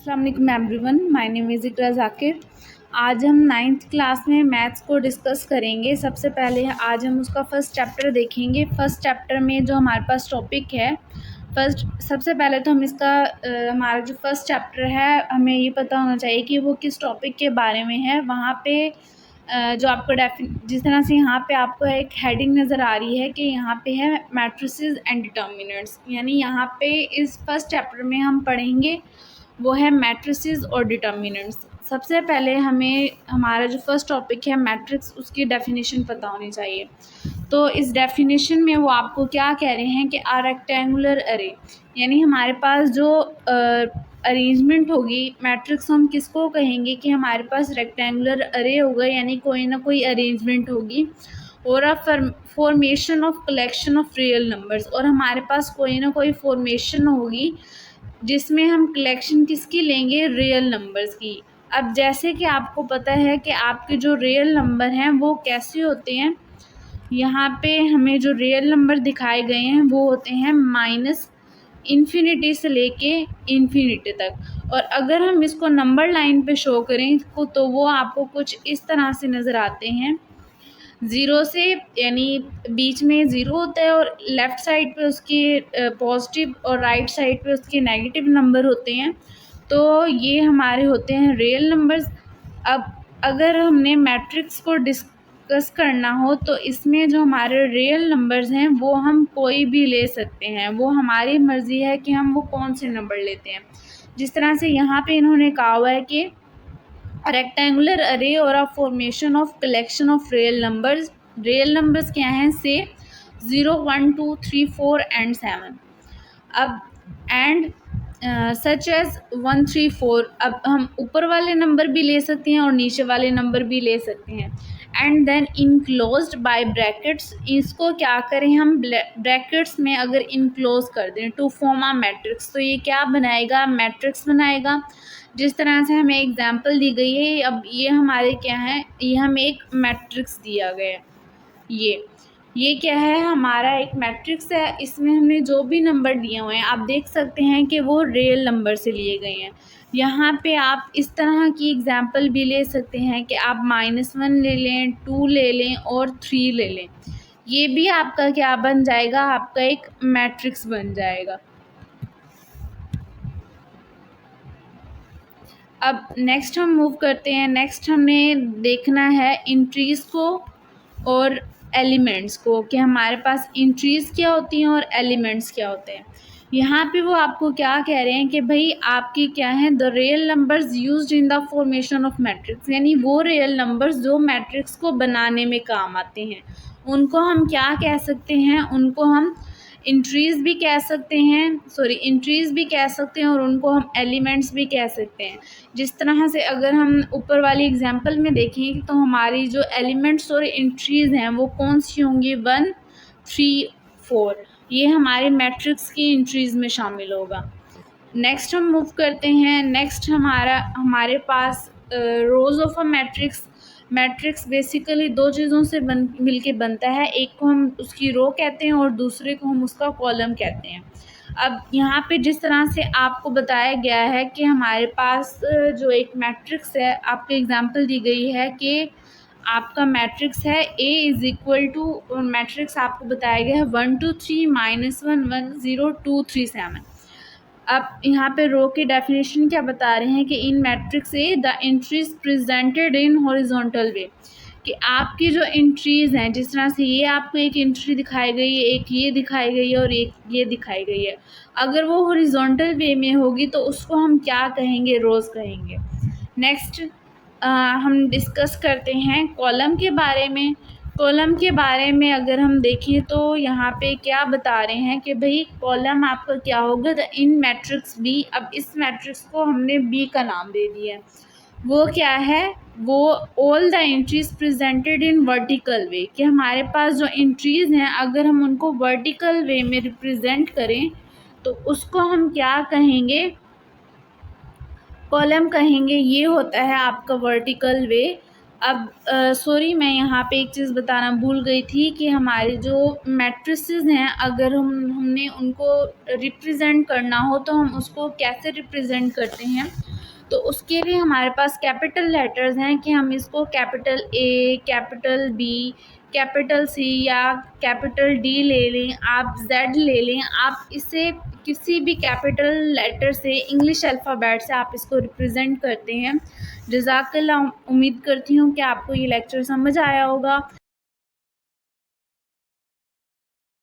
अस्सलाम वालेकुम everyone, my name is इकरा ज़ाकिर। आज हम 9th क्लास में मैथ्स को डिस्कस करेंगे। सबसे पहले आज हम उसका फ़र्स्ट चैप्टर देखेंगे। फ़र्स्ट चैप्टर में जो हमारे पास टॉपिक है सबसे पहले तो हम इसका हमारा जो फ़र्स्ट चैप्टर है हमें ये पता होना चाहिए कि वो किस टॉपिक के बारे में है। वहाँ पे जो आपको जिस तरह से यहाँ पे आपको एक हेडिंग नज़र आ रही है कि यहाँ पे है मैट्रिसेस एंड डिटर्मिनेंट्स, यानी यहाँ पे इस फर्स्ट चैप्टर में हम पढ़ेंगे वो है मैट्रिसेस और डिटर्मिनेंट्स। सबसे पहले हमें हमारा जो फर्स्ट टॉपिक है मैट्रिक्स, उसकी डेफिनेशन पता होनी चाहिए। तो इस डेफिनेशन में वो आपको क्या कह रहे हैं कि आ रेक्टेंगुलर अरे, यानी हमारे पास जो अरेंजमेंट होगी मैट्रिक्स, हम किसको कहेंगे कि हमारे पास रेक्टेंगुलर अरे होगा, यानी कोई ना कोई अरेंजमेंट होगी और a formation of collection of real numbers, और हमारे पास कोई ना कोई फॉर्मेशन होगी जिसमें हम कलेक्शन किसकी लेंगे, रियल नंबर्स की। अब जैसे कि आपको पता है कि आपके जो रियल नंबर हैं वो कैसे होते हैं, यहाँ पे हमें जो रियल नंबर दिखाए गए हैं वो होते हैं माइनस इन्फिनिटी से लेके इन्फिनिटी तक। और अगर हम इसको नंबर लाइन पे शो करें तो वो आपको कुछ इस तरह से नज़र आते हैं। ज़ीरो से, यानी बीच में ज़ीरो होता है और लेफ़्ट साइड पे उसके पॉजिटिव और राइट साइड पे उसके नेगेटिव नंबर होते हैं। तो ये हमारे होते हैं रियल नंबर्स। अब अगर हमने मैट्रिक्स को डिस्कस करना हो तो इसमें जो हमारे रियल नंबर्स हैं वो हम कोई भी ले सकते हैं, वो हमारी मर्ज़ी है कि हम वो कौन से नंबर लेते हैं। जिस तरह से यहाँ पे इन्होंने कहा हुआ है कि रेक्टेंगुलर अरे और a formation of collection of real numbers क्या हैं से 0 1 2 3 4 एंड 7। अब एंड सच एज 1 3 4, अब हम ऊपर वाले नंबर भी ले सकते हैं और नीचे वाले नंबर भी ले सकते हैं। And then enclosed by brackets, इसको क्या करें हम ब्रैकेट्स में अगर इनक्लोज कर दें टू फॉर्म अ मैट्रिक्स, तो ये क्या बनाएगा, मैट्रिक्स बनाएगा। जिस तरह से हमें एग्जांपल दी गई है, अब ये हमारे क्या है, ये हमें एक मैट्रिक्स दिया गया है। ये क्या है, हमारा एक मैट्रिक्स है। इसमें हमने जो भी नंबर दिए हुए हैं आप देख सकते हैं कि वो रियल नंबर से लिए गए हैं। यहाँ पे आप इस तरह की एग्जांपल भी ले सकते हैं कि आप -1 ले लें, 2 ले लें और 3 ले लें। ये भी आपका क्या बन जाएगा, आपका एक मैट्रिक्स बन जाएगा। अब नेक्स्ट हम मूव करते हैं। नेक्स्ट हमने देखना है इंट्रीज़ को और एलिमेंट्स को, कि हमारे पास इंट्रीज़ क्या होती हैं और एलिमेंट्स क्या होते हैं। यहाँ पे वो आपको क्या कह रहे हैं कि भाई आपकी क्या है, the real numbers used in the formation of matrix, यानी वो रियल नंबर्स जो मैट्रिक्स को बनाने में काम आते हैं उनको हम क्या कह सकते हैं, उनको हम इंट्रीज़ भी कह सकते हैं, इंट्रीज़ भी कह सकते हैं और उनको हम एलिमेंट्स भी कह सकते हैं। जिस तरह से अगर हम ऊपर वाली एग्जांपल में देखें तो हमारी जो एलिमेंट्स और इंट्रीज़ हैं वो कौन सी होंगी, 1 3 4, ये हमारे मैट्रिक्स की इंट्रीज़ में शामिल होगा। नेक्स्ट हम मूव करते हैं। नेक्स्ट हमारे पास rows of a matrix basically दो चीज़ों से मिलके बनता है। एक को हम उसकी रो कहते हैं और दूसरे को हम उसका कॉलम कहते हैं। अब यहाँ पे जिस तरह से आपको बताया गया है कि हमारे पास जो एक मैट्रिक्स है, आपको एग्जांपल दी गई है कि आपका मैट्रिक्स है A is equal to, matrix आपको बताया गया है 1 2 3 -1 1 0 2 3 7। अब यहाँ पे रो की डेफिनेशन क्या बता रहे हैं कि in matrix a the entries presented in horizontal way, कि आपकी जो एंट्रीज़ हैं, जिस तरह से ये आपको एक एंट्री दिखाई गई है, एक ये दिखाई गई है और एक ये दिखाई गई है, अगर वो हॉरिजॉन्टल वे में होगी तो उसको हम क्या कहेंगे, रोज़ कहेंगे। नेक्स्ट हम डिस्कस करते हैं कॉलम के बारे में। कॉलम के बारे में अगर हम देखें तो यहाँ पे क्या बता रहे हैं कि भाई कॉलम आपका क्या होगा, द इन मैट्रिक्स बी। अब इस मैट्रिक्स को हमने बी का नाम दे दिया है। वो क्या है, वो all the entries presented in vertical way, कि हमारे पास जो एंट्रीज़ हैं अगर हम उनको वर्टिकल वे में रिप्रेजेंट करें तो उसको हम क्या कहेंगे, कॉलम कहेंगे। ये होता है आपका वर्टिकल वे। अब सॉरी, मैं यहाँ पे एक चीज़ बताना भूल गई थी कि हमारे जो मैट्रिसेस हैं अगर हमने उनको रिप्रेजेंट करना हो तो हम उसको कैसे रिप्रेजेंट करते हैं, तो उसके लिए हमारे पास कैपिटल लेटर्स हैं कि हम इसको capital A, capital B, capital C या कैपिटल डी ले लें, आप जेड ले लें, आप इसे किसी भी कैपिटल लेटर से इंग्लिश अल्फ़ाबेट से आप इसको रिप्रेजेंट करते हैं। जज़ाकल्लाह, उम्मीद करती हूँ कि आपको ये लेक्चर समझ आया होगा।